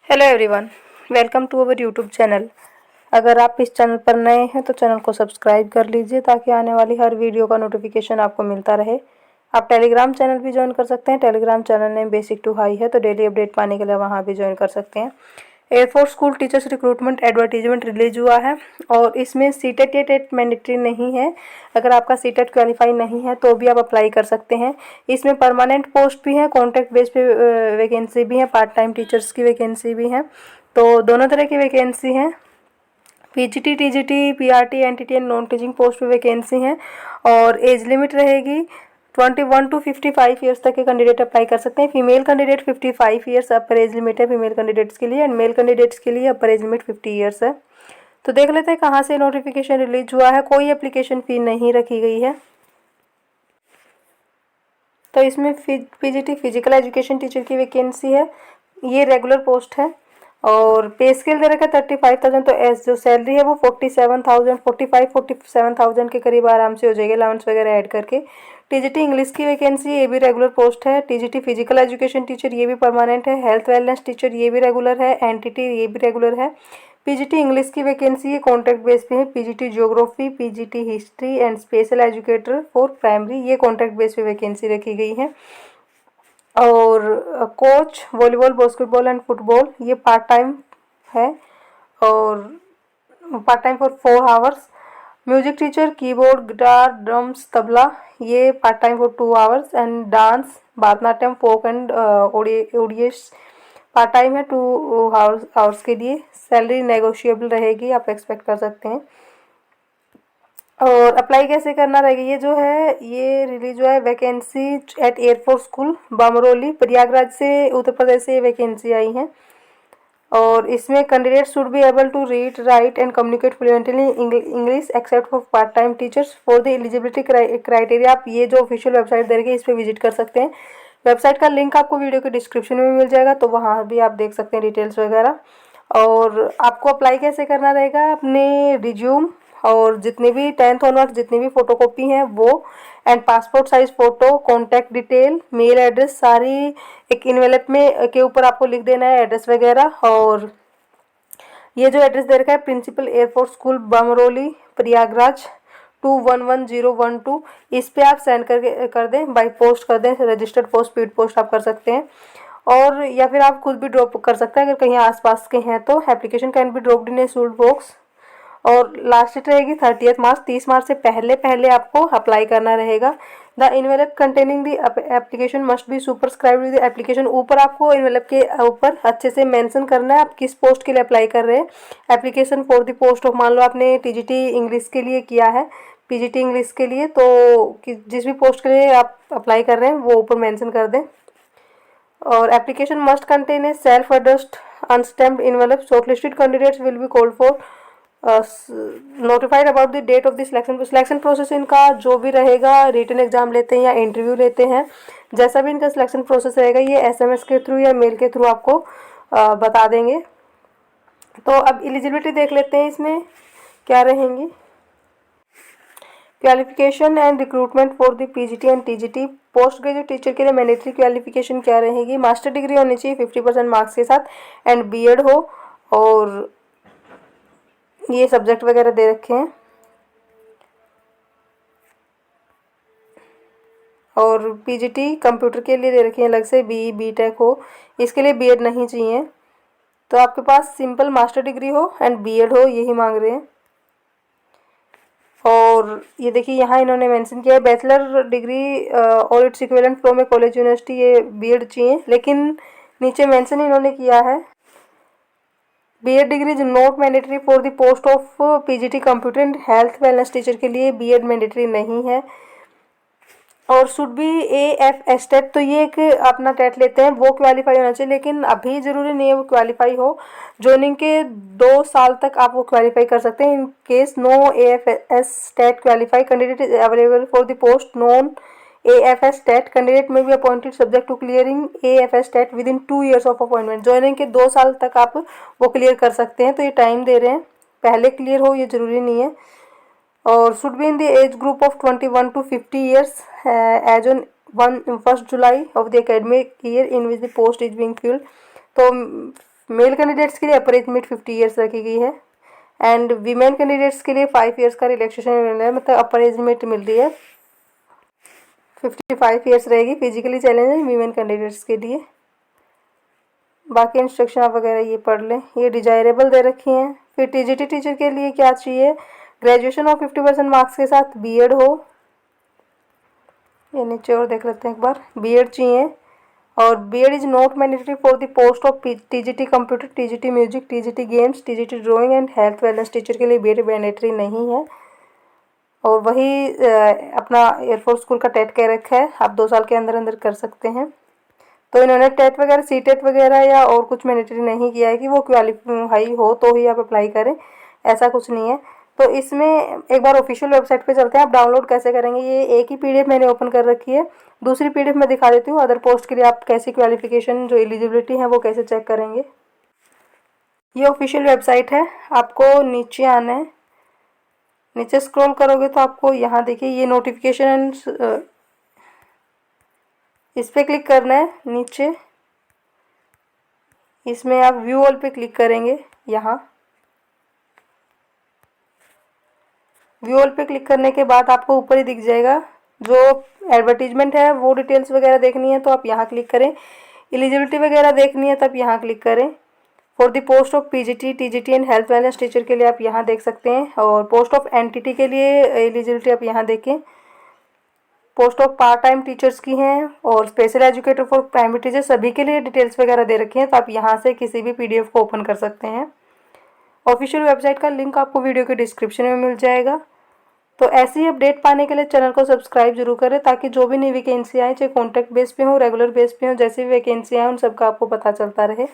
Hello everyone, welcome to our YouTube channel. अगर आप इस चैनल पर नए हैं तो चैनल को सब्सक्राइब कर लीजिए ताकि आने वाली हर वीडियो का नोटिफिकेशन आपको मिलता रहे। आप टेलीग्राम चैनल भी ज्वाइन कर सकते हैं। Telegram channel name basic to high है, तो डेली अपडेट पाने के लिए वहाँ भी ज्वाइन कर सकते हैं। Air force school teachers recruitment advertisement release हुआ है और इसमें सीटेट या टेट मैंडेटरी नहीं है। अगर आपका सीटेट क्वालिफाई नहीं है तो भी आप अप्लाई कर सकते हैं। इसमें परमानेंट पोस्ट भी है, कॉन्ट्रैक्ट बेस पे वैकेंसी भी है, पार्ट टाइम टीचर्स की वैकेंसी भी है। तो दोनों तरह की वैकेंसी हैं। PGT, TGT, PRT, NTT and non teaching post पे वैकेंसी हैं और एज लिमिट रहेगी 21 टू 55 ईयर्स तक के कैंडिडेट अप्लाई कर सकते हैं। फीमेल कैंडिडेट 55 ईयर्स अपर एज लिमिट है फीमेल कैंडिडेट्स के लिए, एंड मेल कैंडिडेट्स के लिए अपर एज लिमिट 50 ईयर्स है। तो देख लेते हैं कहाँ से नोटिफिकेशन रिलीज हुआ है। कोई एप्लीकेशन फ़ी नहीं रखी गई है। तो इसमें पीजीटी फिजिकल एजुकेशन टीचर की वैकेंसी है, ये रेगुलर पोस्ट है और पे स्केल दे रखा है 35,000। तो एस जो सैलरी है वो 47,000 के करीब आराम से हो जाएगी अलाउंस वगैरह ऐड करके। टीजीटी इंग्लिश की वैकेंसी, ये भी रेगुलर पोस्ट है। टीजीटी फिजिकल एजुकेशन टीचर, ये भी परमानेंट है। हेल्थ वेलनेस टीचर, ये भी रेगुलर है। एनटीटी, ये भी रेगुलर है। पीजीटी इंग्लिश की वैकेंसी, ये कॉन्ट्रैक्ट बेस पे है। PGT geography, PGT history and special educator for primary, ये कॉन्ट्रैक्ट बेस पे वैकेंसी रखी गई है। और coach volleyball, basketball and football, ये पार्ट टाइम है और part time for 4 hours. Music teacher keyboard, guitar, drums, tabla, ये part time for 2 hours. And dance, Bharatanatyam, folk and Odissi, part time है 2 आवर्स के लिए। सैलरी नेगोशिएबल रहेगी, आप एक्सपेक्ट कर सकते हैं। और अप्लाई कैसे करना रहेगा, ये जो है ये रिलीज हुआ है vacancy at air force school Bamrauli, Prayagraj से, उत्तर प्रदेश से ये वैकेंसी आई है। और इसमें candidate should be able to read, write and communicate fluently English except for part time teachers. For the eligibility criteria, आप ये जो ऑफिशियल वेबसाइट दे रखी है इस पर विजिट कर सकते हैं। वेबसाइट का लिंक आपको वीडियो के डिस्क्रिप्शन में मिल जाएगा, तो वहाँ भी आप देख सकते हैं डिटेल्स वगैरह। और आपको अप्लाई कैसे करना रहेगा, अपने रिज्यूम और जितने भी 10th ऑनवर्ड जितनी भी फोटोकॉपी हैं वो, and passport size photo, contact detail, mail address, सारी एक इन्वेलप में के ऊपर आपको लिख देना है एड्रेस वगैरह। और ये जो एड्रेस दे रखा है principal air force school Bamrauli, Prayagraj 211012, इस पे आप सेंड कर दें, बाई पोस्ट कर दें। रजिस्टर्ड पोस्ट, स्पीड पोस्ट आप कर सकते हैं और या फिर आप खुद भी ड्रॉप कर सकते हैं अगर कहीं आसपास के हैं तो। Application can be dropped in a sealed box और लास्ट डेट रहेगी 30 मार्च। 30 मार्च से पहले पहले आपको अप्लाई करना रहेगा। The envelope containing the application must be superscribed with application, ऊपर आपको इन्वेलप के ऊपर अच्छे से मेंशन करना है आप किस पोस्ट के लिए अप्लाई कर रहे हैं। Application for the post of, मान लो आपने टीजीटी इंग्लिश के लिए किया है, पीजीटी इंग्लिश के लिए, तो जिस भी पोस्ट के लिए आप अप्लाई कर रहे हैं वो ऊपर मेंशन कर दें। और application must contain a self addressed unstamped envelope. Shortlisted candidates will be called for notified about the date of the selection process. इनका जो भी रहेगा, रिटन एग्जाम लेते हैं या इंटरव्यू लेते हैं, जैसा भी इनका सिलेक्शन प्रोसेस रहेगा ये एसएमएस के थ्रू या मेल के थ्रू आपको बता देंगे। तो अब एलिजिबिलिटी देख लेते हैं इसमें क्या रहेंगी। Qualification and recruitment for the PGT and TGT post graduate teacher के लिए मैंडेटरी क्वालिफिकेशन क्या रहेगी, मास्टर डिग्री होनी चाहिए 50% मार्क्स के साथ, एंड बीएड हो। और ये सब्जेक्ट वगैरह दे रखे हैं। और पीजीटी कंप्यूटर के लिए दे रखे हैं अलग से, बीटेक हो, इसके लिए बीएड नहीं चाहिए। तो आपके पास सिंपल मास्टर डिग्री हो एंड बीएड हो, यही मांग रहे हैं। और ये देखिए यहाँ इन्होंने मेंशन किया है बैचलर डिग्री और its equivalent from a college university, ये बीएड चाहिए। लेकिन नीचे मेंशन इन्होंने किया है BEd degree is not mandatory for the post of PGT computer and health wellness teacher के लिए बीएड मैंडेटरी नहीं है। और शुड बी AFS टेट, तो ये एक अपना टेट लेते हैं वो क्वालिफाई होना चाहिए, लेकिन अभी ज़रूरी नहीं है वो क्वालिफाई हो। जॉइनिंग के 2 साल तक आप वो क्वालिफाई कर सकते हैं। In case no AFS TET qualify candidate is available for the post non AFS TET, candidate may be appointed subject to clearing AFS TET within 2 years of appointment. Joining के 2 साल तक आप वो clear कर सकते हैं, तो ये टाइम दे रहे हैं, पहले क्लियर हो ये ज़रूरी नहीं है। और should be in the age group of 21 to 50 years age on 1 July of the academic year in which the post is being filled। तो मेल कैंडिडेट्स के लिए अपर एज लिमिट 50 ईयर्स रखी गई है एंड वीमेन कैंडिडेट्स के लिए 5 years का relaxation मिल रहा है, मतलब अपर एज लिमिट मिल रही है 55 ईयर्स रहेगी फिजिकली चैलेंज वीमेन कैंडिडेट्स के लिए। बाकी इंस्ट्रक्शन आप वगैरह ये पढ़ लें, ये डिजायरेबल दे रखी हैं। फिर टीजीटी टीचर के लिए क्या चाहिए, ग्रेजुएशन और 50% मार्क्स के साथ बीएड हो, ये नीचे और देख लेते हैं एक बार, बीएड चाहिए। और BEd is not mandatory for the post of TGT computer, TGT music, TGT games, TGT drawing and health wellness teacher के लिए बीएड मैंडेटरी नहीं है। और वही अपना एयरफोर्स स्कूल का टेट कह रखा है, आप 2 साल के अंदर अंदर कर सकते हैं। तो इन्होंने टेट वगैरह सी टेट वगैरह या और कुछ मैंडेटरी नहीं किया है कि वो क्वालिफाई हो तो ही आप अप्लाई करें, ऐसा कुछ नहीं है। तो इसमें एक बार ऑफिशियल वेबसाइट पे चलते हैं, आप डाउनलोड कैसे करेंगे। ये एक ही पीडीएफ मैंने ओपन कर रखी है, दूसरी पीडीएफ मैं दिखा देती हूँ। अदर पोस्ट के लिए आप कैसी क्वालिफिकेशन जो एलिजिबिलिटी है वो कैसे चेक करेंगे। ये ऑफिशियल वेबसाइट है, आपको नीचे आना है, नीचे स्क्रॉल करोगे तो आपको यहाँ देखिए ये नोटिफिकेशन, इस पर क्लिक करना है नीचे, इसमें आप व्यू ऑल पे क्लिक करेंगे। यहाँ व्यू ऑल पे क्लिक करने के बाद आपको ऊपर ही दिख जाएगा जो एडवर्टीजमेंट है, वो डिटेल्स वगैरह देखनी है तो आप यहाँ क्लिक करें। एलिजिबिलिटी वगैरह देखनी है तब यहाँ क्लिक करें। For the post of PGT, TGT and health wellness teacher के लिए आप यहाँ देख सकते हैं। और पोस्ट ऑफ एनटीटी के लिए एलिजिबिलिटी आप यहाँ देखें। Post of part time teachers की हैं और special educator for primary teacher, सभी के लिए डिटेल्स वगैरह दे रखी हैं, तो आप यहाँ से किसी भी पीडीएफ को ओपन कर सकते हैं। ऑफिशियल वेबसाइट का लिंक आपको वीडियो के डिस्क्रिप्शन में मिल जाएगा। तो ऐसी अपडेट पाने के लिए चैनल को सब्सक्राइब जरूर करें, ताकि जो भी नई वैकेंसी आए, चाहे कॉन्ट्रैक्ट बेस पे हो, रेगुलर बेस पे हो, जैसी भी वैकेंसी आए उन सबका आपको पता चलता रहे।